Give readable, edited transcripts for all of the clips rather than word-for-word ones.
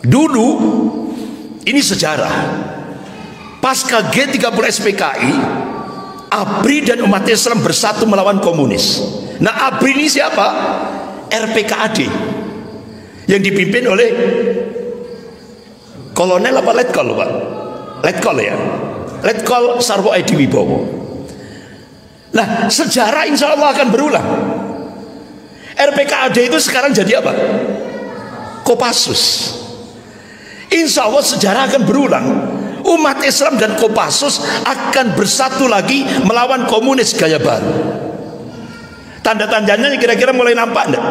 Dulu ini sejarah. Pasca G30 SPKI, ABRI dan umat Islam bersatu melawan komunis. Nah, ABRI ini siapa? RPKAD yang dipimpin oleh Kolonel apa Letkol, Pak? Letkol ya, Letkol Sarwo Edi Wibowo. Nah, sejarah insya Allah akan berulang. RPKAD itu sekarang jadi apa? Kopassus. Insya Allah sejarah akan berulang. Umat Islam dan Kopassus akan bersatu lagi melawan komunis gaya baru. Tanda-tandanya kira-kira mulai nampak enggak?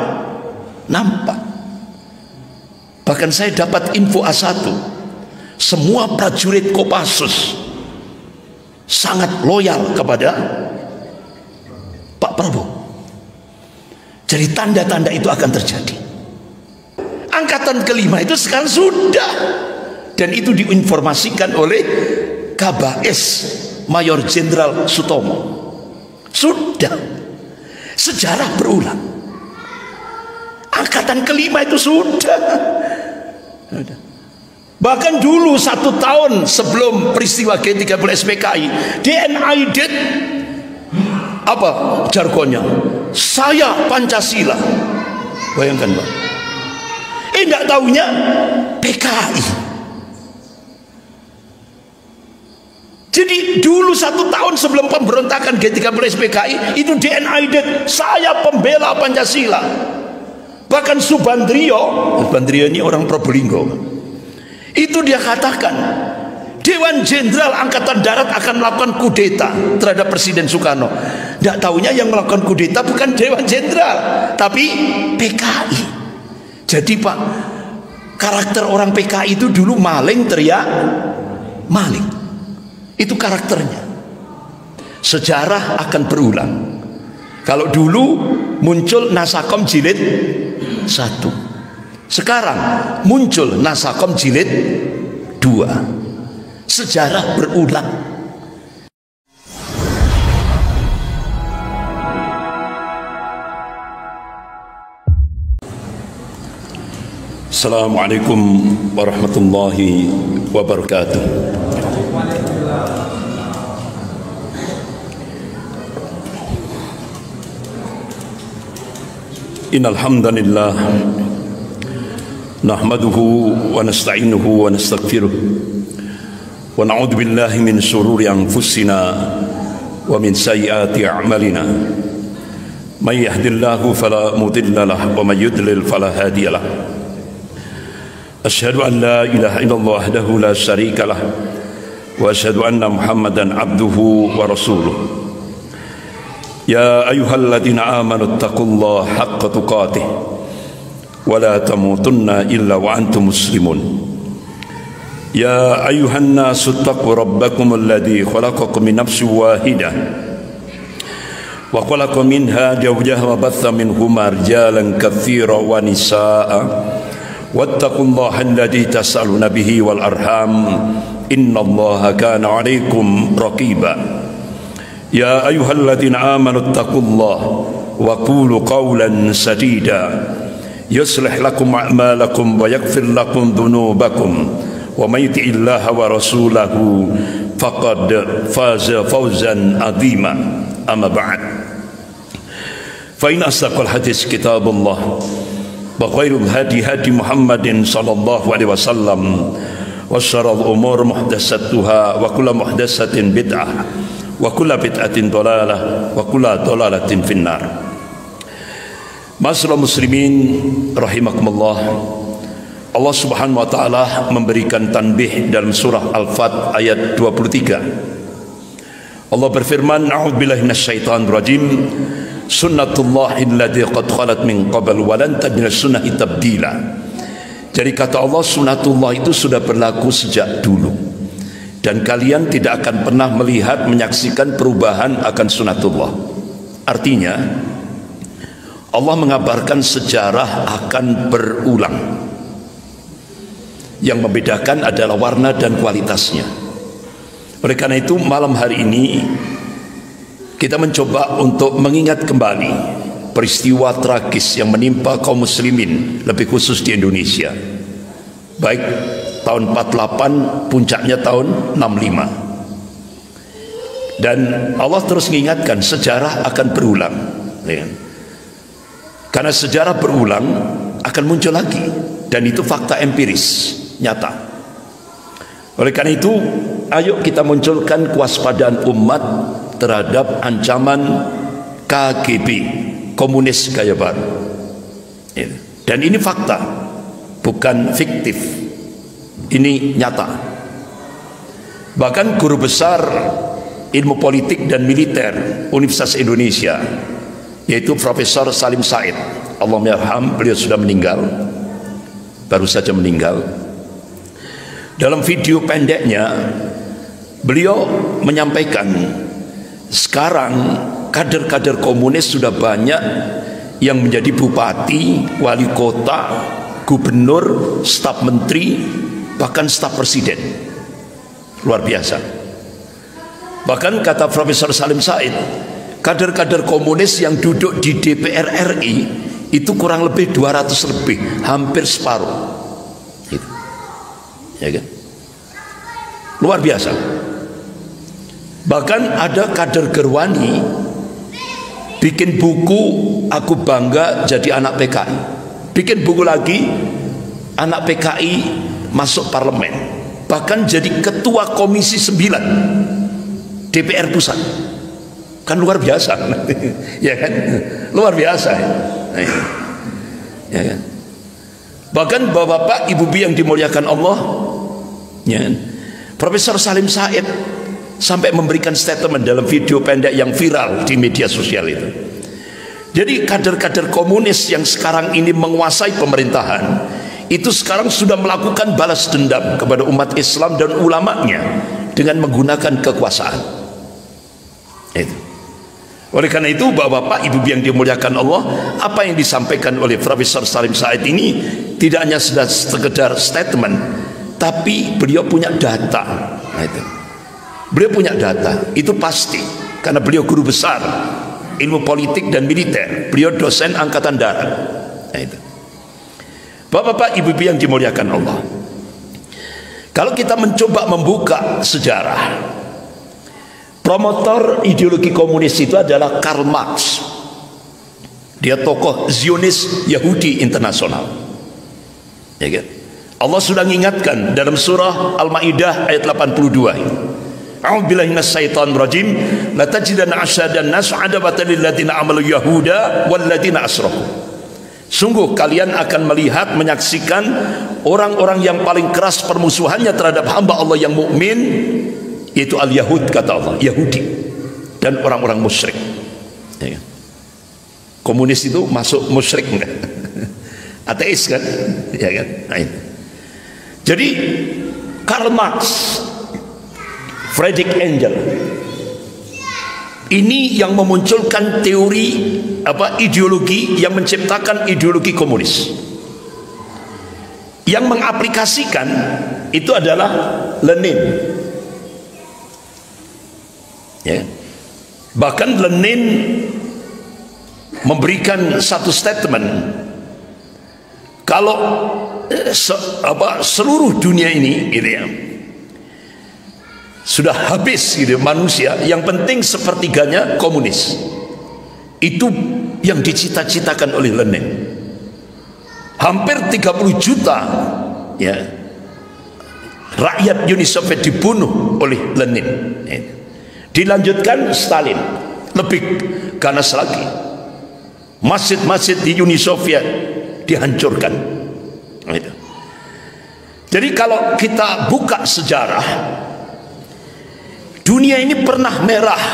Nampak. Bahkan saya dapat info A1, semua prajurit Kopassus sangat loyal kepada Pak Prabowo. Jadi tanda-tanda itu akan terjadi. Angkatan kelima itu sekarang sudah, dan itu diinformasikan oleh Kabais Mayor Jenderal Sutomo. Sudah, sejarah berulang. Angkatan kelima itu sudah. Bahkan dulu 1 tahun sebelum peristiwa G30 SPKI, DNID apa jargonnya? Saya Pancasila. Bayangkan, Pak. Tidak tahunya PKI. Jadi dulu 1 tahun sebelum pemberontakan G30 SPKI itu DNID, saya pembela Pancasila. Bahkan Subandrio ini orang Probolinggo, itu dia katakan Dewan Jenderal Angkatan Darat akan melakukan kudeta terhadap Presiden Soekarno. Tidak tahunya yang melakukan kudeta bukan Dewan Jenderal, tapi PKI. Jadi Pak, karakter orang PKI itu dulu maling teriak maling. Itu karakternya. Sejarah akan berulang. Kalau dulu muncul Nasakom jilid 1, sekarang muncul Nasakom jilid 2. Sejarah berulang. Assalamualaikum warahmatullahi wabarakatuh. Innal hamdalillah nahmaduhu wa nasta'inuhu wa nastaghfiruh wa na'udzu billahi min shururi anfusina wa min sayyiati a'malina. May yahdihillahu fala mudilla lahu wa may yudlil fala hadiya lahu. Asyhadu an la ilaha illallah wahdahu la syarika lah wa asyhadu anna Muhammadan abduhu wa rasuluh. Ya ayyuhalladzina amanu taqullaha haqqa tuqatih wa la tamutunna illa wa antum muslimun. Ya ayyuhan nasu taqu rabbakum alladzi khalaqakum min nafsin wahidah wa khalaqa minha zawjaha wa batha minhuma rijalan katsiran wa nisaa'a wattaqullaha alladzi tas'aluna bihi wal arham innallaha kana 'alaikum raqiba. Ya ayyuhalladzina amanu taqullaha wa qulu qawlan sadida yuslih lakum a'malakum wa yaghfir lakum dhunubakum wa may yuti'illaha wa rasulahu faqad faza fawzan 'azima. Amma ba'd. Fa in asdaqal hadits kitabullah wa khairul hadi hadi Muhammadin sallallahu alaihi wasallam wa syarrul umur muhdatsatuha wa kullu muhdatsatin bid'ah wa kullu bid'atin dhalalah wa kullu dhalalatin finnar. Ma'asyiral muslimin rahimakumullah. Allah Subhanahu wa taala memberikan tanbih dalam surah Al-Fat ayat 23. Allah berfirman, a'udzubillahi minasyaitonir rajim. Sunnatullahi allati qad khalat min qabl wa lan tajida sunnahi tabdila. Jadi kata Allah, sunnatullah itu sudah berlaku sejak dulu dan kalian tidak akan pernah melihat menyaksikan perubahan akan sunnatullah. Artinya Allah mengabarkan sejarah akan berulang. Yang membedakan adalah warna dan kualitasnya. Oleh karena itu malam hari ini kita mencoba untuk mengingat kembali peristiwa tragis yang menimpa kaum muslimin, lebih khusus di Indonesia. baik tahun 48, puncaknya tahun 65. Dan Allah terus mengingatkan sejarah akan berulang, ya. Karena sejarah berulang akan muncul lagi, dan itu fakta empiris nyata. Oleh karena itu, ayo kita munculkan kewaspadaan umat terhadap ancaman KGB, komunis gaya baru. Dan ini fakta, bukan fiktif. Ini nyata. Bahkan guru besar ilmu politik dan militer Universitas Indonesia, yaitu Profesor Salim Said, Allahumma'arham, beliau sudah meninggal, baru saja meninggal. Dalam video pendeknya beliau menyampaikan, sekarang kader-kader komunis sudah banyak yang menjadi bupati, wali kota, gubernur, staf menteri, bahkan staf presiden. Luar biasa. Bahkan kata Profesor Salim Said, kader-kader komunis yang duduk di DPR RI itu kurang lebih 200 lebih, hampir separuh gitu. Ya kan? Luar biasa. Bahkan ada kader Gerwani bikin buku, aku bangga jadi anak PKI. Bikin buku lagi, anak PKI masuk parlemen, bahkan jadi ketua komisi 9 DPR pusat. Kan luar biasa. Ya kan? Luar biasa ya. Ya kan? Bahkan bapak-bapak, ibu-ibu yang dimuliakan Allah, ya kan? Profesor Salim Said sampai memberikan statement dalam video pendek yang viral di media sosial itu. Jadi kader-kader komunis yang sekarang ini menguasai pemerintahan itu sekarang sudah melakukan balas dendam kepada umat Islam dan ulamanya dengan menggunakan kekuasaan. Itu. Oleh karena itu, bapak-bapak, ibu-ibu yang dimuliakan Allah, apa yang disampaikan oleh Profesor Salim Said ini tidak hanya sudah sekedar statement, tapi beliau punya data. Nah, itu. Beliau punya data, itu pasti, karena beliau guru besar ilmu politik dan militer, beliau dosen angkatan darat. Nah, itu. Bapak-bapak, ibu-ibu yang dimuliakan Allah, kalau kita mencoba membuka sejarah, promotor ideologi komunis itu adalah Karl Marx. Dia tokoh Zionis Yahudi internasional. Ya kan? Allah sudah mengingatkan dalam surah Al-Maidah ayat 82. A'udzubillahi minasyaitonir rajim. La tajidanna asyadan nas 'adabatan lil ladzina amalu yahuda wal ladzina asyraku. Sungguh kalian akan melihat, menyaksikan orang-orang yang paling keras permusuhannya terhadap hamba Allah yang mukmin, yaitu al-Yahud, kata Allah, Yahudi dan orang-orang musyrik. Ya kan? Komunis itu masuk musyrik enggak? Ateis kan? Ya kan? Nah, itu. Jadi Karl Marx, Friedrich Engels, ini yang memunculkan teori ideologi yang menciptakan ideologi komunis. Yang mengaplikasikan itu adalah Lenin. Ya. Bahkan Lenin memberikan satu statement, kalau seluruh dunia ini gitu ya, sudah habis gitu manusia, yang penting sepertiganya komunis. Itu yang dicita-citakan oleh Lenin. Hampir 30 juta ya rakyat Uni Soviet dibunuh oleh Lenin. Dilanjutkan Stalin, lebih ganas lagi. Masjid-masjid di Uni Soviet dihancurkan. Jadi kalau kita buka sejarah, dunia ini pernah merah.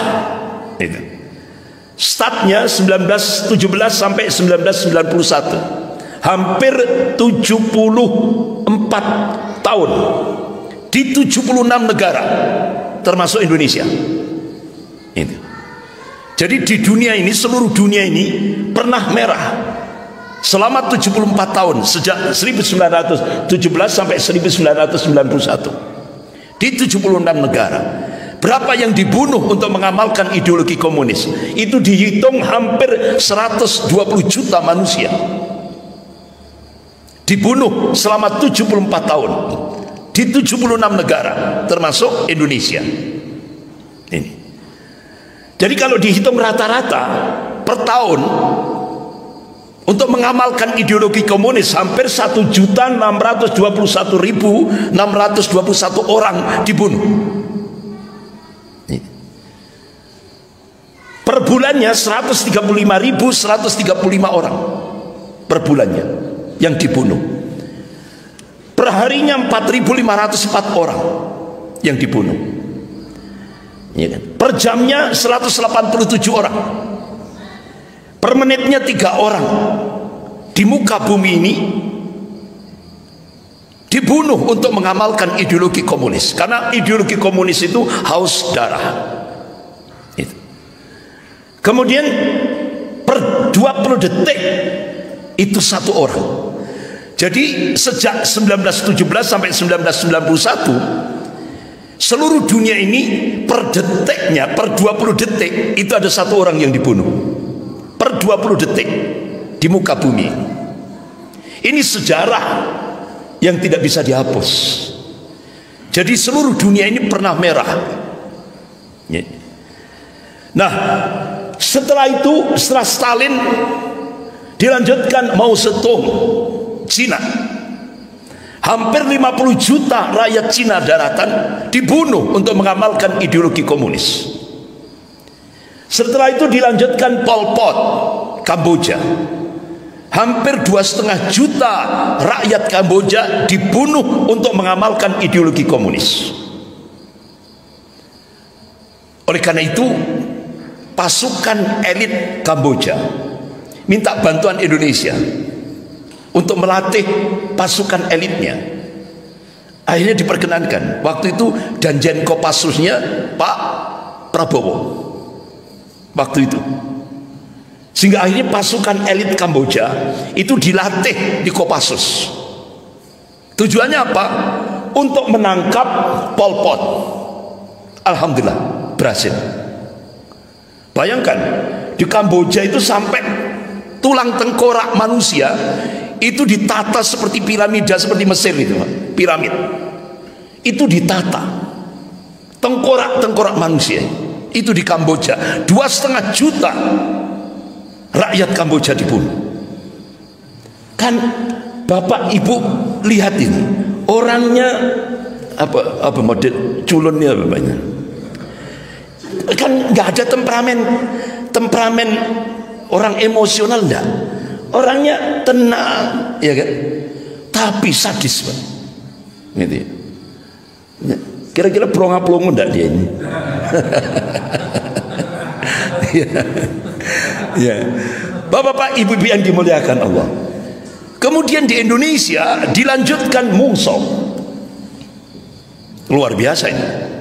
Startnya 1917 sampai 1991, hampir 74 tahun di 76 negara termasuk Indonesia. Itu. Jadi di dunia ini, seluruh dunia ini pernah merah selama 74 tahun, sejak 1917 sampai 1991 di 76 negara. Berapa yang dibunuh untuk mengamalkan ideologi komunis? Itu dihitung hampir 120 juta manusia. dibunuh selama 74 tahun di 76 negara termasuk Indonesia. Ini. Jadi kalau dihitung rata-rata per tahun untuk mengamalkan ideologi komunis hampir 1.621.621 orang dibunuh. Per bulannya 135.135 orang per bulannya yang dibunuh. Per harinya 4.504 orang yang dibunuh. Ya kan? Per jamnya 187 orang. Per menitnya 3 orang di muka bumi ini dibunuh untuk mengamalkan ideologi komunis. Karena ideologi komunis itu haus darah. Itu. Kemudian per 20 detik itu 1 orang. Jadi sejak 1917 sampai 1991 seluruh dunia ini per detiknya, per 20 detik itu ada 1 orang yang dibunuh. Per 20 detik di muka bumi. Ini sejarah yang tidak bisa dihapus. Jadi seluruh dunia ini pernah merah. Nah, setelah itu, setelah Stalin, dilanjutkan Mao Zedong, Cina. Hampir 50 juta rakyat Cina daratan dibunuh untuk mengamalkan ideologi komunis. Setelah itu dilanjutkan Pol Pot, Kamboja. Hampir 2,5 juta rakyat Kamboja dibunuh untuk mengamalkan ideologi komunis. Oleh karena itu, pasukan elit Kamboja minta bantuan Indonesia untuk melatih pasukan elitnya. Akhirnya diperkenankan. Waktu itu Danjen Kopassusnya Pak Prabowo. Waktu itu. Sehingga akhirnya pasukan elit Kamboja itu dilatih di Kopassus. Tujuannya apa? Untuk menangkap Pol Pot. Alhamdulillah berhasil. Bayangkan di Kamboja itu sampai tulang tengkorak manusia itu ditata seperti piramida, seperti Mesir itu, piramid. Itu ditata. Tengkorak-tengkorak manusia itu di Kamboja. 2,5 juta rakyat Kamboja dibunuh. Kan Bapak Ibu lihat ini, orangnya apa model culunnya apa banyak. Kan nggak ada temperamen orang emosional, enggak. Orangnya tenang, ya kan? Tapi sadis, Pak. Gitu ya. Kira-kira pelongo-pelongo enggak dia ini? Ya. Bapak-bapak, ibu-ibu yang dimuliakan Allah. Kemudian di Indonesia dilanjutkan Muso. Luar biasa ini.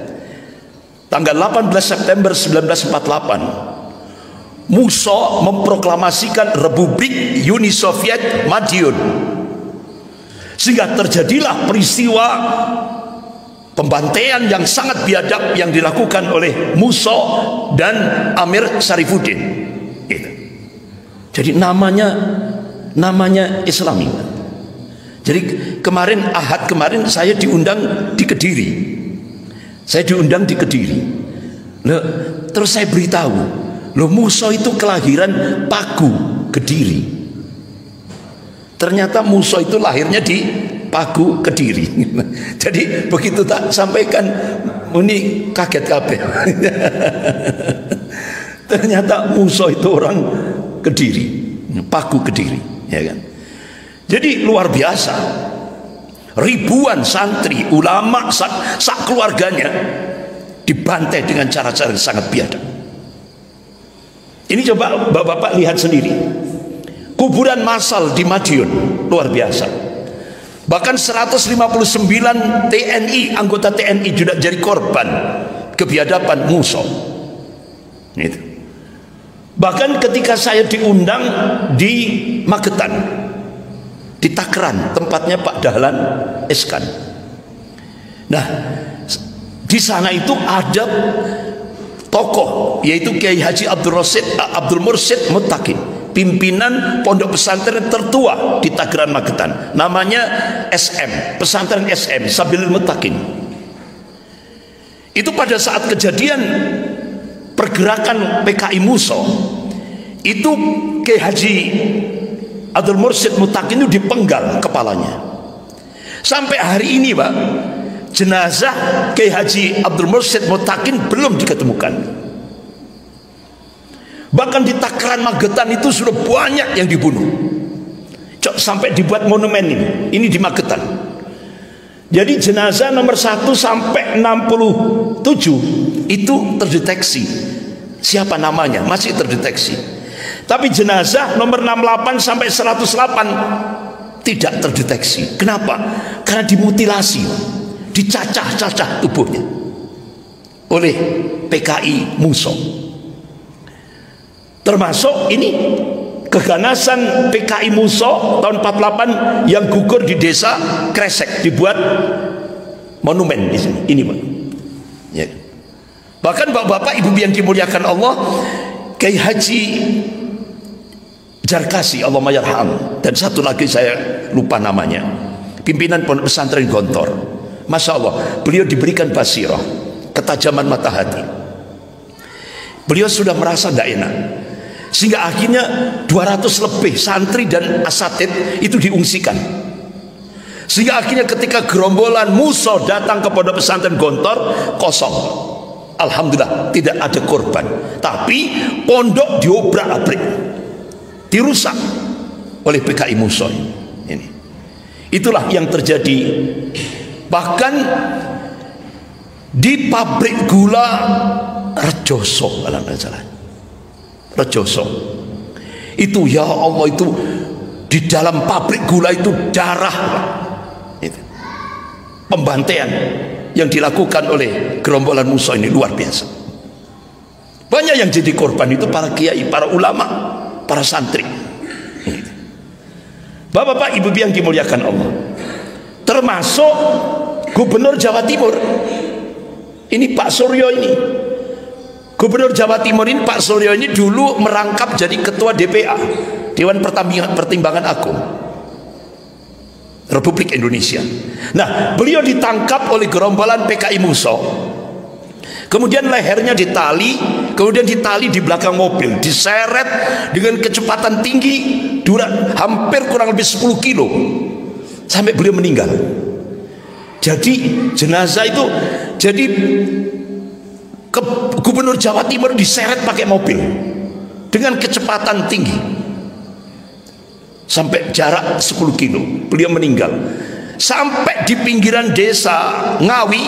Tanggal 18 September 1948, Muso memproklamasikan Republik Uni Soviet Madiun. Sehingga terjadilah peristiwa pembantaian yang sangat biadab yang dilakukan oleh Muso dan Amir Syarifuddin. Gitu. Jadi namanya Islami. Jadi kemarin Ahad kemarin saya diundang di Kediri. Loh, terus saya beritahu, loh Muso itu kelahiran Pagu, Kediri. Ternyata Muso itu lahirnya di Pagu, Kediri. Jadi begitu tak sampaikan, ini kaget kabeh. Ternyata Muso itu orang Kediri, Pagu, Kediri, ya kan? Jadi luar biasa. Ribuan santri, ulama, sak keluarganya dibantai dengan cara-cara yang sangat biadab. Ini coba bapak-bapak lihat sendiri. Kuburan massal di Madiun, luar biasa. Bahkan 159 TNI, anggota TNI juga jadi korban kebiadaban Muso. Gitu. Bahkan ketika saya diundang di Magetan, di Takran, tempatnya Pak Dahlan Iskan. Nah, di sana itu ada tokoh, yaitu Kiai Haji Abdul Mursyid Muttaqi, pimpinan pondok pesantren tertua di Tagran Magetan, namanya SM, pesantren SM Sabilil Muttaqin. Itu pada saat kejadian pergerakan PKI Muso, itu Kiai Haji Abdul Mursyid Muttaqin itu dipenggal kepalanya. Sampai hari ini Pak, jenazah Kiai Haji Abdul Mursyid Muttaqin belum diketemukan. Bahkan di Tagran Magetan itu sudah banyak yang dibunuh. Sampai dibuat monumen ini di Magetan. Jadi jenazah nomor 1 sampai 67 itu terdeteksi siapa namanya, masih terdeteksi. Tapi jenazah nomor 68 sampai 108 tidak terdeteksi. Kenapa? Karena dimutilasi, dicacah-cacah tubuhnya oleh PKI Muso. Termasuk ini keganasan PKI Muso tahun 48 yang gugur di desa Kresek, dibuat monumen di sini. Ini Pak. Ya. Bahkan bapak-bapak, ibu yang dimuliakan Allah, Kiai Haji Jarkasi Allahumayarham, dan satu lagi saya lupa namanya, pimpinan pondok pesantren Gontor. Masya Allah, beliau diberikan basirah, ketajaman mata hati. Beliau sudah merasa tidak enak, sehingga akhirnya 200 lebih santri dan asatid itu diungsikan. Sehingga akhirnya ketika gerombolan Muso datang ke pondok pesantren Gontor, kosong. Alhamdulillah tidak ada korban, tapi pondok diobrak-abrik, dirusak oleh PKI Muso ini. Itulah yang terjadi. Bahkan di pabrik gula Rejoso, kalau tidak salah, Rejoso itu, ya Allah, itu di dalam pabrik gula itu darah, itu pembantaian yang dilakukan oleh gerombolan Muso ini luar biasa. Banyak yang jadi korban itu para kiai, para ulama, para santri. Bapak-bapak, ibu yang dimuliakan Allah, termasuk Gubernur Jawa Timur ini, Pak Suryo ini. Gubernur Jawa Timur ini, Pak Suryo ini dulu merangkap jadi ketua DPA, Dewan Pertimbangan Agung Republik Indonesia. Nah, beliau ditangkap oleh gerombolan PKI Muso, kemudian lehernya ditali, kemudian ditali di belakang mobil, diseret dengan kecepatan tinggi, hampir kurang lebih 10 kilo, sampai beliau meninggal. Jadi jenazah itu, jadi Gubernur Jawa Timur diseret pakai mobil dengan kecepatan tinggi sampai jarak 10 kilo, beliau meninggal. Sampai di pinggiran desa Ngawi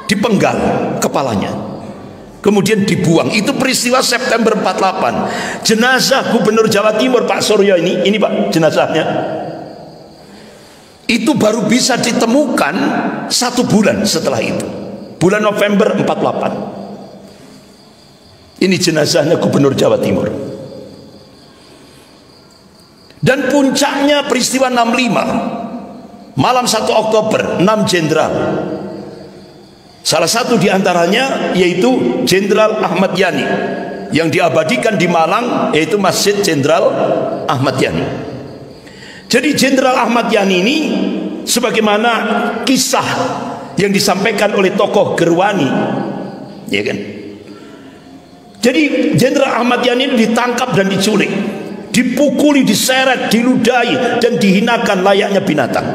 dipenggal kepalanya, kemudian dibuang. Itu peristiwa September 48. Jenazah Gubernur Jawa Timur Pak Suryo ini Pak, jenazahnya itu baru bisa ditemukan 1 bulan setelah itu, bulan November 48. Ini jenazahnya Gubernur Jawa Timur. Dan puncaknya peristiwa 65, malam 1 Oktober, 6 jenderal. Salah satu diantaranya yaitu Jenderal Ahmad Yani, yang diabadikan di Malang, yaitu Masjid Jenderal Ahmad Yani. Jadi Jenderal Ahmad Yani ini, sebagaimana kisah yang disampaikan oleh tokoh Gerwani, ya kan? Jadi Jenderal Ahmad Yani ini ditangkap dan diculik, dipukuli, diseret, diludahi, dan dihinakan layaknya binatang.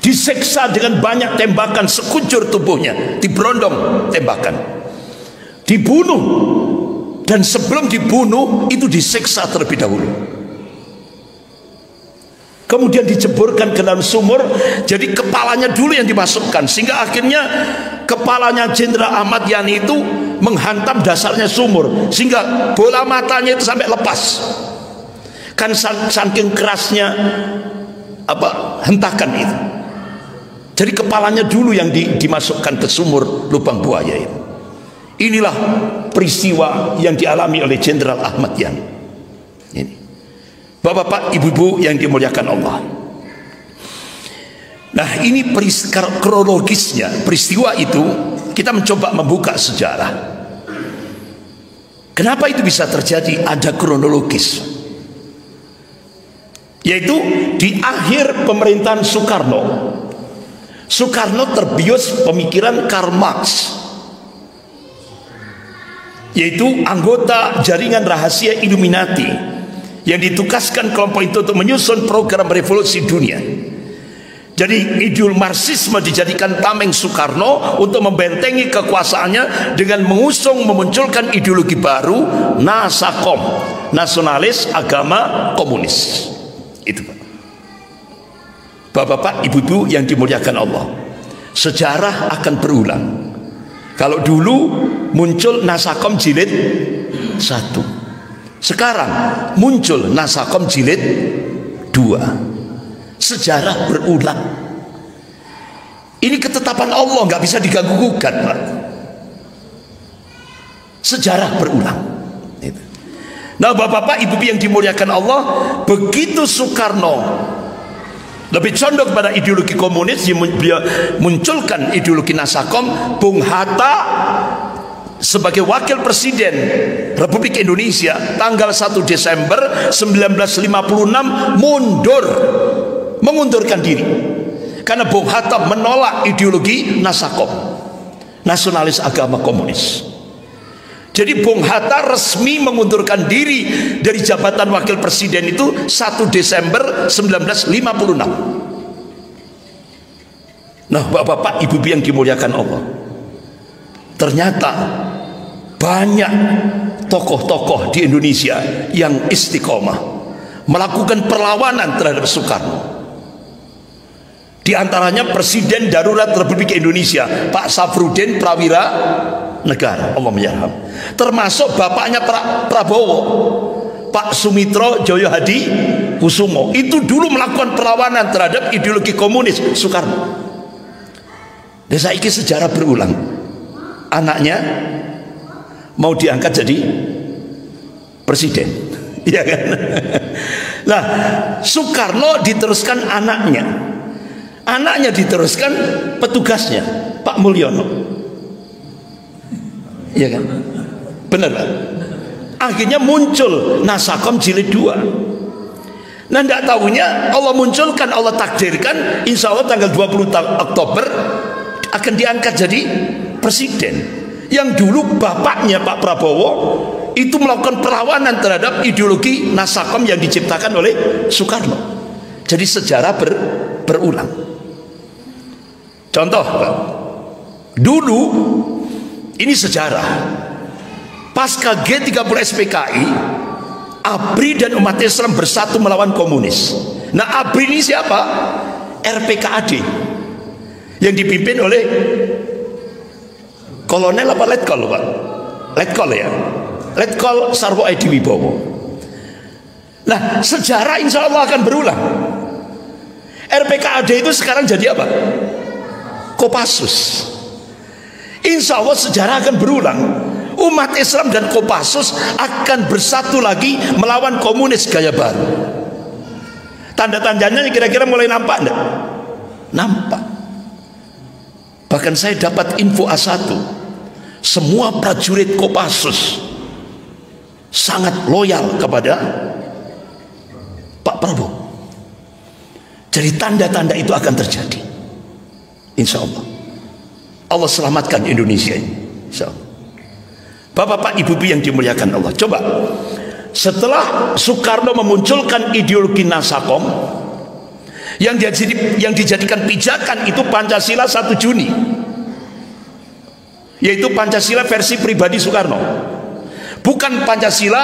Diseksa dengan banyak tembakan sekujur tubuhnya, diberondong tembakan, dibunuh, dan sebelum dibunuh itu diseksa terlebih dahulu, kemudian diceburkan ke dalam sumur. Jadi kepalanya dulu yang dimasukkan, sehingga akhirnya kepalanya Jenderal Ahmad Yani itu menghantam dasarnya sumur, sehingga bola matanya itu sampai lepas. Kan saking kerasnya hentakan itu. Jadi kepalanya dulu yang dimasukkan ke sumur lubang buaya itu. Inilah peristiwa yang dialami oleh Jenderal Ahmad Yani. Ini, bapak-bapak, ibu-ibu yang dimuliakan Allah. Nah, ini kronologisnya peristiwa itu. Kita mencoba membuka sejarah. Kenapa itu bisa terjadi? Ada kronologis, yaitu di akhir pemerintahan Soekarno. Soekarno terbius pemikiran Karl Marx, yaitu anggota jaringan rahasia Illuminati yang ditugaskan kelompok itu untuk menyusun program revolusi dunia. Jadi ideologi Marxisme dijadikan tameng Soekarno untuk membentengi kekuasaannya dengan memunculkan ideologi baru, Nasakom, nasionalis agama komunis. Itu Pak. Bapak-bapak, ibu-ibu yang dimuliakan Allah, sejarah akan berulang. Kalau dulu muncul Nasakom jilid 1, sekarang muncul Nasakom jilid 2. Sejarah berulang. Ini ketetapan Allah, nggak bisa diganggu gugat, Pak. Sejarah berulang. Nah, bapak-bapak, ibu yang dimuliakan Allah, begitu Soekarno lebih condong pada ideologi komunis, dia munculkan ideologi Nasakom. Bung Hatta sebagai wakil presiden Republik Indonesia tanggal 1 Desember 1956 mengundurkan diri karena Bung Hatta menolak ideologi Nasakom, nasionalis agama komunis. Jadi Bung Hatta resmi mengundurkan diri dari jabatan wakil presiden itu 1 Desember 1956. Nah, bapak-bapak, ibu-ibu yang dimuliakan Allah, ternyata banyak tokoh-tokoh di Indonesia yang istiqomah melakukan perlawanan terhadap Soekarno. Di antaranya Presiden Darurat Republik Indonesia Pak Safrudin Prawira Negara, Allah menyerham, termasuk bapaknya Prabowo, Pak Sumitro Joyo Hadi Kusumo, itu dulu melakukan perlawanan terhadap ideologi komunis Soekarno. Dan saiki sejarah berulang, anaknya mau diangkat jadi presiden, iya kan? Nah, Soekarno diteruskan anaknya diteruskan petugasnya Pak Mulyono, iya kan? Benar Pak? Akhirnya muncul Nasakom jilid 2. Nah, tidak tahunya Allah munculkan, Allah takdirkan, insya Allah tanggal 20 Oktober akan diangkat jadi presiden. Yang dulu bapaknya Pak Prabowo itu melakukan perlawanan terhadap ideologi Nasakom yang diciptakan oleh Soekarno. Jadi sejarah berulang. Contoh Pak, dulu ini sejarah pasca G30 SPKI, ABRI dan umat Islam bersatu melawan komunis. Nah, ABRI ini siapa? RPKAD yang dipimpin oleh Kolonel apa Letkol Pak? Letkol ya, Letkol Sarwo Edi Wibowo. Nah, sejarah insya Allah akan berulang. RPKAD itu sekarang jadi apa? Kopassus. Insya Allah sejarah akan berulang. Umat Islam dan Kopassus akan bersatu lagi melawan komunis gaya baru. Tanda-tandanya kira-kira mulai nampak enggak? Nampak. Bahkan saya dapat info A1, semua prajurit Kopassus sangat loyal kepada Pak Prabowo. Jadi tanda-tanda itu akan terjadi, insya Allah. Allah selamatkan Indonesia ini, insya Allah. Bapak-bapak, ibu-ibu yang dimuliakan Allah, coba setelah Soekarno memunculkan ideologi Nasakom, yang dijadikan pijakan itu Pancasila 1 Juni, yaitu Pancasila versi pribadi Soekarno, bukan Pancasila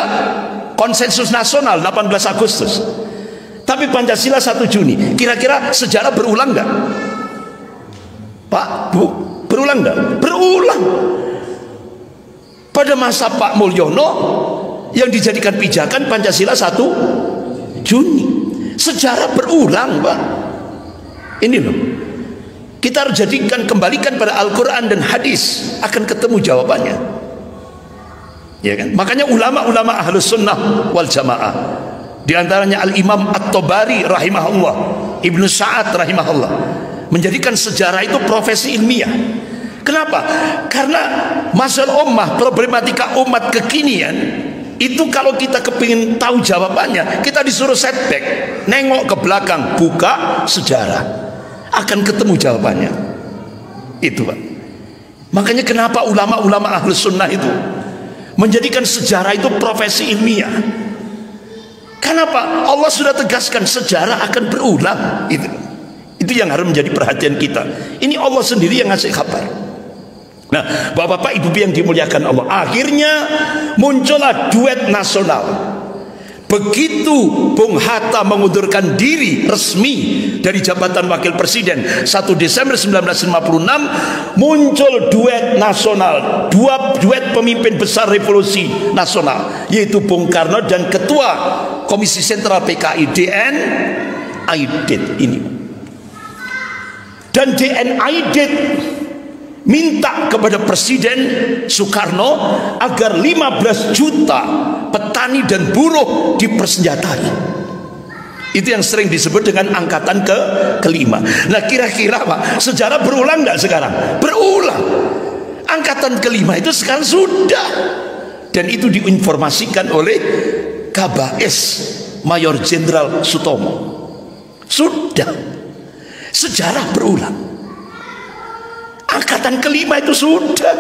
konsensus nasional 18 Agustus, tapi Pancasila 1 Juni. Kira-kira sejarah berulang nggak Pak, Bu? Berulang nggak? Berulang. Pada masa Pak Mulyono yang dijadikan pijakan Pancasila 1 Juni. Sejarah berulang Pak. Ini loh, kita harus kembalikan pada Al-Quran dan hadis, akan ketemu jawabannya, ya kan? Makanya ulama-ulama Ahlus Sunnah wal Jamaah, di antaranya Al-Imam At-Tabari rahimahullah, Ibnu Sa'ad rahimahullah, menjadikan sejarah itu profesi ilmiah. Kenapa? Karena masalah ummah, problematika umat kekinian itu kalau kita kepingin tahu jawabannya, kita disuruh setback, nengok ke belakang, buka sejarah, akan ketemu jawabannya. Itu Pak. Makanya kenapa ulama-ulama ahlus sunnah itu menjadikan sejarah itu profesi ilmiah. Kenapa? Allah sudah tegaskan sejarah akan berulang. Itu yang harus menjadi perhatian kita. Ini Allah sendiri yang ngasih kabar. Nah, bapak-bapak, ibu yang dimuliakan Allah, akhirnya muncullah duet nasional. Begitu Bung Hatta mengundurkan diri resmi dari jabatan wakil presiden 1 Desember 1956, muncul duet nasional, dua duet pemimpin besar revolusi nasional, yaitu Bung Karno dan Ketua Komisi Sentral PKI DN Aidit ini. Dan DN Aidit minta kepada Presiden Soekarno agar 15 juta petani dan buruh dipersenjatai. Itu yang sering disebut dengan angkatan kelima. Nah, kira-kira Pak, sejarah berulang nggak sekarang? Berulang. Angkatan kelima itu sekarang sudah, dan itu diinformasikan oleh Kabais Mayor Jenderal Sutomo. Sudah, sejarah berulang. Angkatan kelima itu sudah.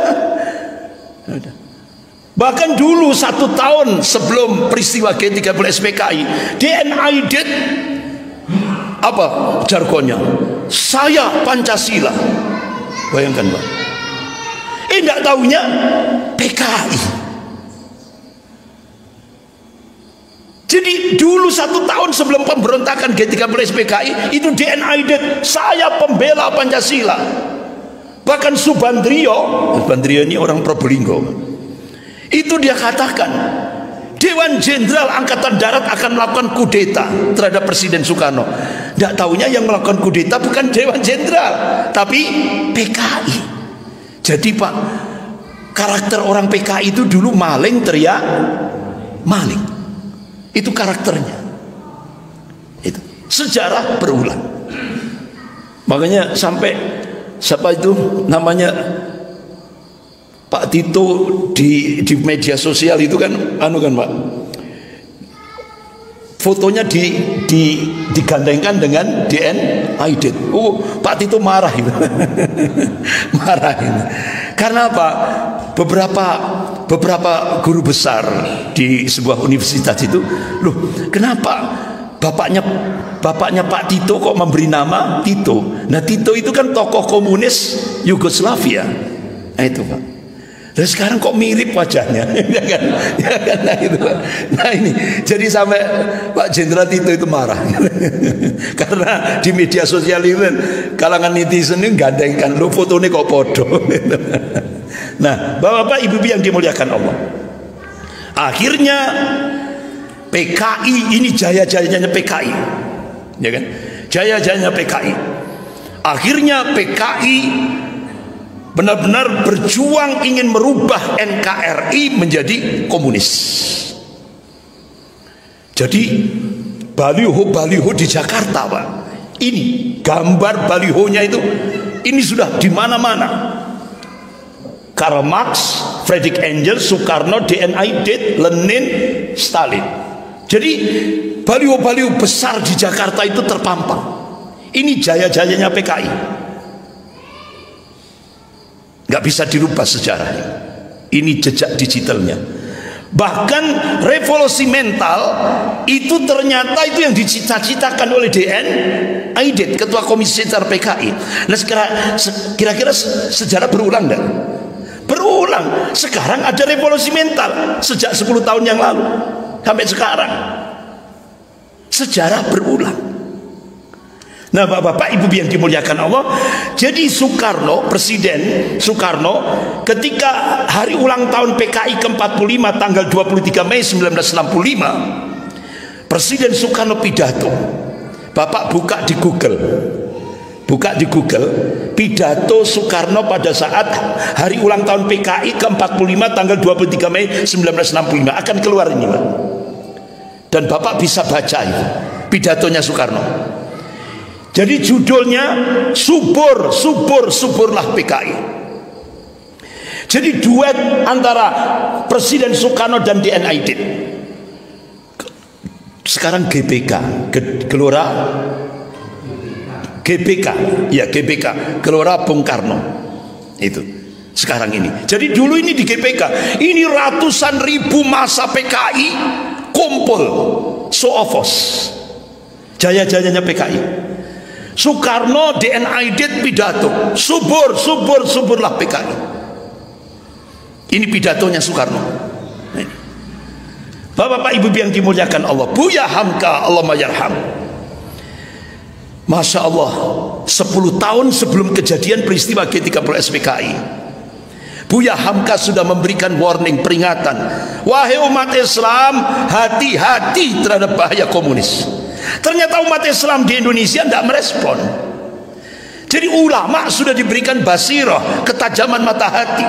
Bahkan dulu 1 tahun sebelum peristiwa G30 SPKI, DN Aidit apa jargonnya? Saya Pancasila. Bayangkan Pak. Enggak tahunya PKI. Jadi dulu 1 tahun sebelum pemberontakan G30 SPKI itu DN Aidit, saya pembela Pancasila. Bahkan Subandrio ini orang Probolinggo, itu dia katakan Dewan Jenderal Angkatan Darat akan melakukan kudeta terhadap Presiden Soekarno. Tidak tahunya yang melakukan kudeta bukan Dewan Jenderal, tapi PKI. Jadi Pak, karakter orang PKI itu dulu maling teriak maling. Itu karakternya. Itu sejarah berulang. Makanya sampai siapa itu namanya Pak Tito di media sosial itu kan kan Pak, fotonya digandengkan dengan DN Aidit. Pak Tito marah itu. Marah ini. Karena apa? Beberapa guru besar di sebuah universitas itu, loh, kenapa bapaknya Pak Tito kok memberi nama Tito? Nah, Tito itu kan tokoh komunis Yugoslavia. Nah itu Pak. Dan sekarang kok mirip wajahnya, ya kan? Nah itu Pak. Nah ini, jadi sampai Pak Jenderal Tito itu marah. Karena di media sosial itu kalangan netizen ini gandengkan, lo fotonya kok podo. Nah, bapak-bapak, ibu-ibu yang dimuliakan Allah, akhirnya PKI ini jaya-jayanya PKI, ya kan? Jaya-jayanya PKI. Akhirnya PKI benar-benar berjuang ingin merubah NKRI menjadi komunis. Jadi baliho-baliho di Jakarta Pak, ini gambar balihonya itu, ini sudah di mana-mana. Karl Marx, Friedrich Engels, Soekarno, DN Aidit, Lenin, Stalin. Jadi baliho-baliho besar di Jakarta itu terpampang. Ini jaya-jayanya PKI. Gak bisa dirubah sejarahnya. Ini jejak digitalnya. Bahkan revolusi mental itu ternyata itu yang dicita-citakan oleh DN Aidit, Ketua Komisi Sentral PKI. Nah, kira-kira sejarah berulang enggak? Berulang. Sekarang ada revolusi mental sejak 10 tahun yang lalu sampai sekarang. Sejarah berulang. Nah, bapak-bapak, ibu yang dimuliakan Allah, jadi Soekarno, Presiden Soekarno, ketika hari ulang tahun PKI ke-45 tanggal 23 Mei 1965, Presiden Soekarno pidato. Bapak buka di Google, pidato Soekarno pada saat hari ulang tahun PKI ke-45 tanggal 23 Mei 1965 akan keluar ini Pak. Dan bapak bisa baca itu pidatonya Soekarno. Jadi judulnya suburlah PKI. Jadi duet antara Presiden Soekarno dan DN Aidit. Sekarang GBK, Gelora GBK, ya GBK, Gelora Bung Karno. Itu sekarang ini. Jadi dulu ini di GBK, ini ratusan ribu massa PKI kumpul, show of force, jaya-jayanya PKI. Soekarno, DN Aidit pidato, suburlah PKI. Ini pidatonya Soekarno. Bapak-bapak ibu yang dimuliakan Allah, Buya Hamka Allahumma yarham. Masya Allah, 10 tahun sebelum kejadian peristiwa G30 SPKI, Buya Hamka sudah memberikan warning, peringatan. Wahai umat Islam, hati-hati terhadap bahaya komunis. Ternyata umat Islam di Indonesia tidak merespon. Jadi ulama sudah diberikan basirah, ketajaman mata hati,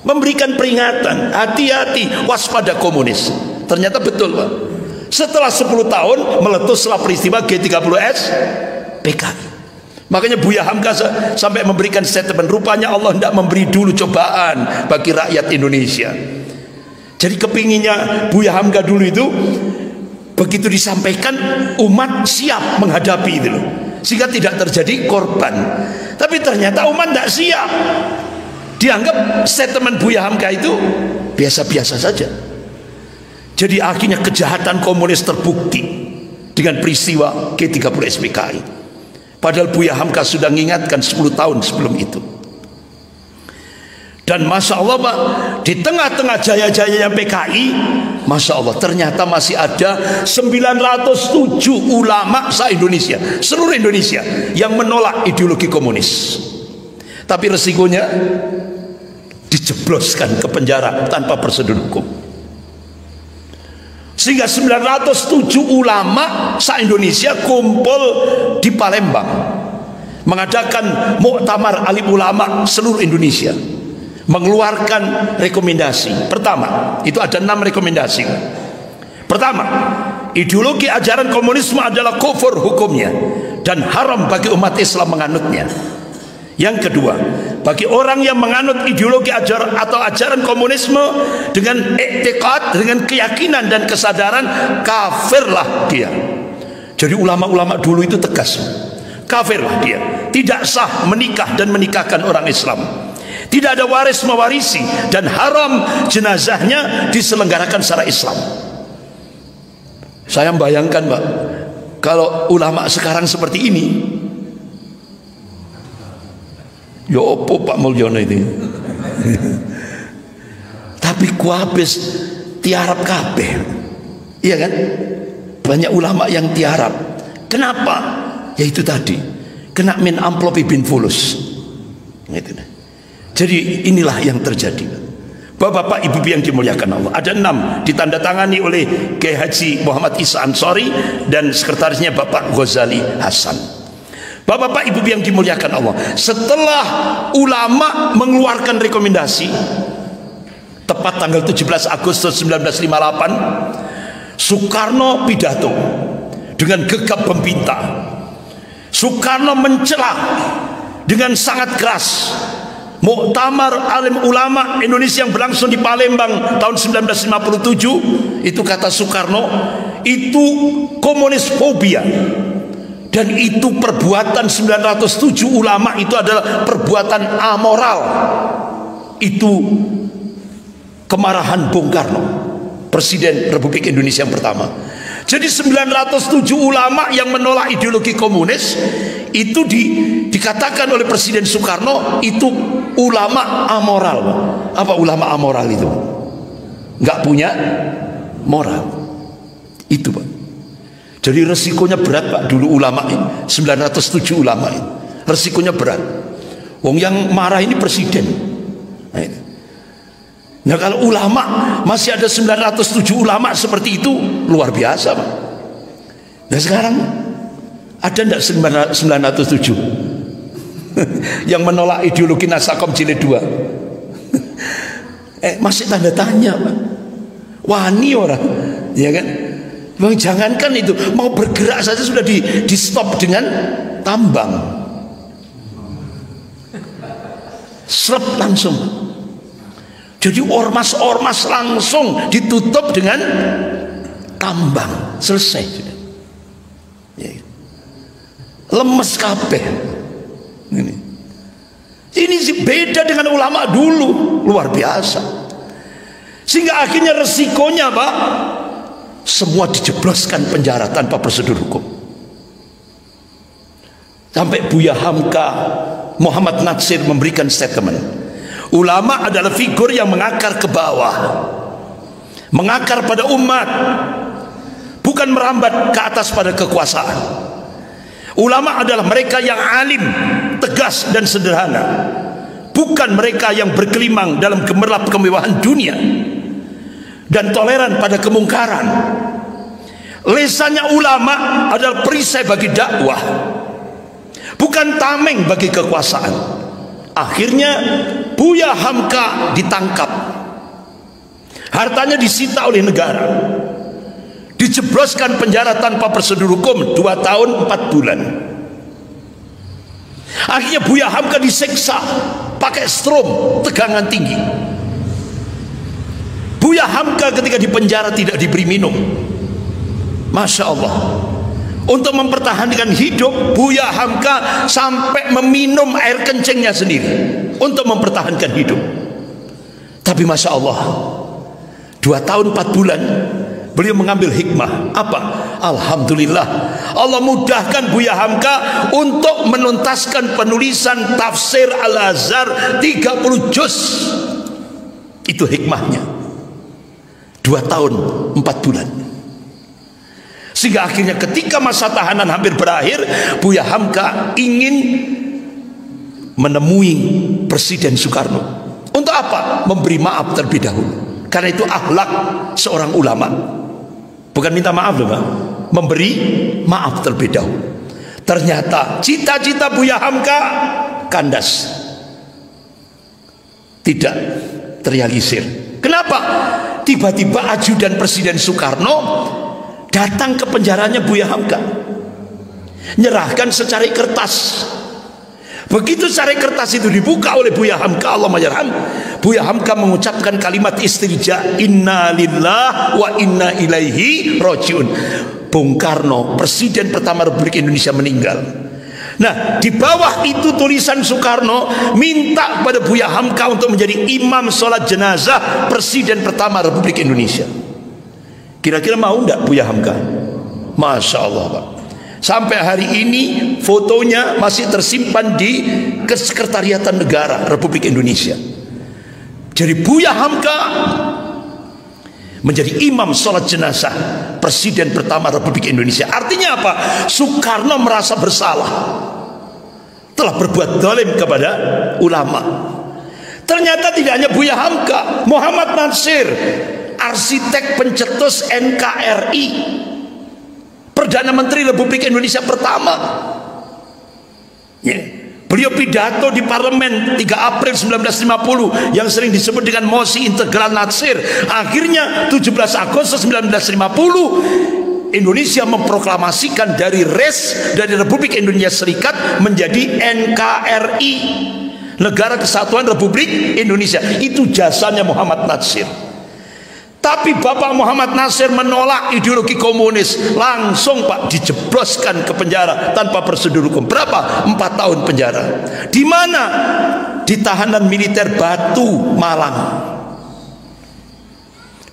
memberikan peringatan, hati-hati, waspada komunis. Ternyata betul, Pak. Setelah 10 tahun meletuslah peristiwa G30S PKI. Makanya Buya Hamka sampai memberikan statement, rupanya Allah tidak memberi dulu cobaan bagi rakyat Indonesia. Jadi kepinginnya Buya Hamka dulu itu begitu disampaikan umat siap menghadapi itu loh, sehingga tidak terjadi korban. Tapi ternyata umat tidak siap. Dianggap statement Buya Hamka itu biasa-biasa saja. Jadi akhirnya kejahatan komunis terbukti dengan peristiwa G30 SPKI. Padahal Buya Hamka sudah mengingatkan 10 tahun sebelum itu. Dan Masya Allah Pak, di tengah-tengah jaya-jayanya PKI, Masya Allah ternyata masih ada 907 ulama se-Indonesia, seluruh Indonesia, yang menolak ideologi komunis. Tapi resikonya dijebloskan ke penjara tanpa prosedur hukum. Sehingga 907 ulama se-Indonesia kumpul di Palembang mengadakan muktamar alim ulama seluruh Indonesia, mengeluarkan rekomendasi. Pertama, itu ada 6 rekomendasi. Pertama, ideologi ajaran komunisme adalah kufur hukumnya dan haram bagi umat Islam menganutnya. Yang kedua, bagi orang yang menganut ideologi ajaran komunisme dengan i'tiqad, dengan keyakinan dan kesadaran, kafirlah dia. Jadi ulama-ulama dulu itu tegas, kafirlah dia, tidak sah menikah dan menikahkan orang Islam, tidak ada waris mewarisi, dan haram jenazahnya diselenggarakan secara Islam. Saya membayangkan Pak, kalau ulama sekarang seperti ini, ya opo Pak Mulyono itu. Tapi kuhabis tiarap kabeh, iya kan? Banyak ulama yang tiarap. Kenapa? Ya itu tadi, kena min amplopi bin fulus. Gitu. Jadi inilah yang terjadi. Bapak-bapak ibu yang dimuliakan Allah, ada 6 ditandatangani oleh Kiai Haji Muhammad Isa Ansori dan sekretarisnya Bapak Ghazali Hasan. Bapak-bapak ibu yang dimuliakan Allah, setelah ulama mengeluarkan rekomendasi, tepat tanggal 17 Agustus 1958, Soekarno pidato dengan gegap gempita. Soekarno mencela dengan sangat keras muktamar alim ulama Indonesia yang berlangsung di Palembang tahun 1957. Itu kata Soekarno, itu komunis fobia. Dan itu perbuatan 907 ulama itu adalah perbuatan amoral. Itu kemarahan Bung Karno, Presiden Republik Indonesia yang pertama. Jadi 907 ulama yang menolak ideologi komunis itu dikatakan oleh Presiden Soekarno itu ulama amoral. Apa ulama amoral itu? Nggak punya moral. Itu Pak. Jadi resikonya berat Pak, dulu ulama ini 907 ulama ini resikonya berat. Wong yang marah ini presiden. Nah kalau ulama masih ada 907 ulama seperti itu, luar biasa Pak. Nah sekarang ada enggak 907 yang menolak ideologi Nasakom Jilid 2? Masih tanda tanya Pak. Wani orang, ya kan? Bang, jangankan itu, mau bergerak saja sudah di stop dengan tambang. Serap langsung. Jadi ormas-ormas langsung ditutup dengan tambang, selesai. Lemes kabeh. Ini sih beda dengan ulama dulu, luar biasa. Sehingga akhirnya resikonya Pak, semua dijebloskan penjara tanpa prosedur hukum. Sampai Buya Hamka Muhammad Natsir memberikan statement, ulama adalah figur yang mengakar ke bawah, mengakar pada umat, bukan merambat ke atas pada kekuasaan. Ulama adalah mereka yang alim, tegas dan sederhana, bukan mereka yang bergelimang dalam gemerlap kemewahan dunia dan toleran pada kemungkaran. Lesannya ulama adalah perisai bagi dakwah, bukan tameng bagi kekuasaan. Akhirnya Buya Hamka ditangkap, hartanya disita oleh negara, dijebloskan penjara tanpa prosedur hukum 2 tahun 4 bulan. Akhirnya Buya Hamka diseksa pakai strom tegangan tinggi. Buya Hamka ketika di penjara tidak diberi minum. Masya Allah, untuk mempertahankan hidup, Buya Hamka sampai meminum air kencingnya sendiri untuk mempertahankan hidup. Tapi Masya Allah, 2 tahun 4 bulan beliau mengambil hikmah. Apa? Alhamdulillah, Allah mudahkan Buya Hamka untuk menuntaskan penulisan tafsir Al-Azhar 30 juz. Itu hikmahnya, 2 tahun 4 bulan. Sehingga akhirnya ketika masa tahanan hampir berakhir, Buya Hamka ingin menemui Presiden Soekarno. Untuk apa? Memberi maaf terlebih dahulu. Karena itu akhlak seorang ulama. Bukan minta maaf loh Pak, memberi maaf terlebih dahulu. Ternyata cita-cita Buya Hamka kandas, tidak terrealisir. Kenapa? Tiba-tiba ajudan Presiden Soekarno datang ke penjaranya Buya Hamka, nyerahkan secari kertas. Begitu secari kertas itu dibuka oleh Buya Hamka, Allah mayarham, Buya Hamka mengucapkan kalimat istirja, inna lillah wa inna ilaihi rojiun. Bung Karno, Presiden pertama Republik Indonesia, meninggal. Nah, di bawah itu tulisan Soekarno minta kepada Buya Hamka untuk menjadi imam sholat jenazah Presiden pertama Republik Indonesia. Kira-kira mau enggak Buya Hamka? Masya Allah Pak, sampai hari ini fotonya masih tersimpan di Kesekretariatan Negara Republik Indonesia. Jadi Buya Hamka menjadi imam sholat jenazah Presiden pertama Republik Indonesia. Artinya apa? Soekarno merasa bersalah telah berbuat zalim kepada ulama. Ternyata tidak hanya Buya Hamka, Muhammad Natsir, arsitek pencetus NKRI, Perdana Menteri Republik Indonesia pertama. Beliau pidato di parlemen 3 April 1950 yang sering disebut dengan mosi integral Natsir. Akhirnya 17 Agustus 1950 Indonesia memproklamasikan dari Republik Indonesia Serikat menjadi NKRI, Negara Kesatuan Republik Indonesia. Itu jasanya Muhammad Natsir. Tapi Bapak Muhammad Natsir menolak ideologi komunis, langsung Pak dijebloskan ke penjara tanpa prosedur hukum. Berapa? 4 tahun penjara. Di mana? Di tahanan militer Batu, Malang.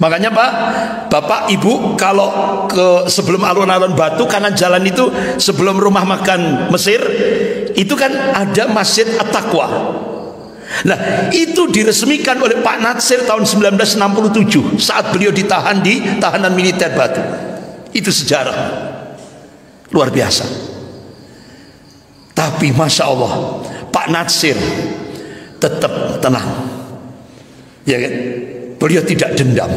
Makanya Pak, Bapak Ibu kalau ke sebelum alun-alun Batu, kanan jalan itu sebelum rumah makan Mesir, itu kan ada Masjid At-Taqwa. Nah, itu diresmikan oleh Pak Natsir tahun 1967 saat beliau ditahan di tahanan militer Batu. Itu sejarah luar biasa. Tapi Masya Allah, Pak Natsir tetap tenang, ya kan? Beliau tidak dendam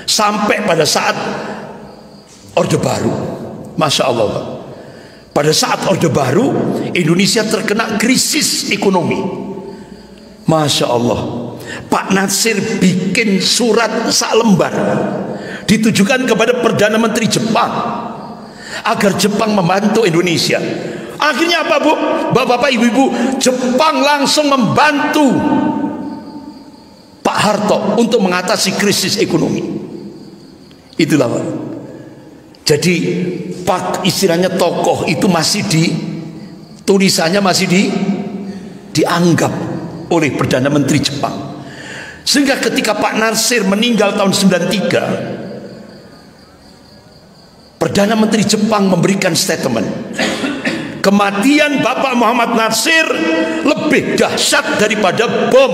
sampai pada saat Orde Baru. Masya Allah Pak, pada saat Orde Baru Indonesia terkena krisis ekonomi. Masya Allah, Pak Natsir bikin surat salembar ditujukan kepada Perdana Menteri Jepang agar Jepang membantu Indonesia. Akhirnya apa Bu? Bapak-bapak, ibu-ibu, Jepang langsung membantu Pak Harto untuk mengatasi krisis ekonomi. Itulah Pak. Jadi Pak istilahnya tokoh itu masih tulisannya masih dianggap oleh Perdana Menteri Jepang. Sehingga ketika Pak Natsir meninggal tahun 93, Perdana Menteri Jepang memberikan statement, kematian Bapak Muhammad Natsir lebih dahsyat daripada bom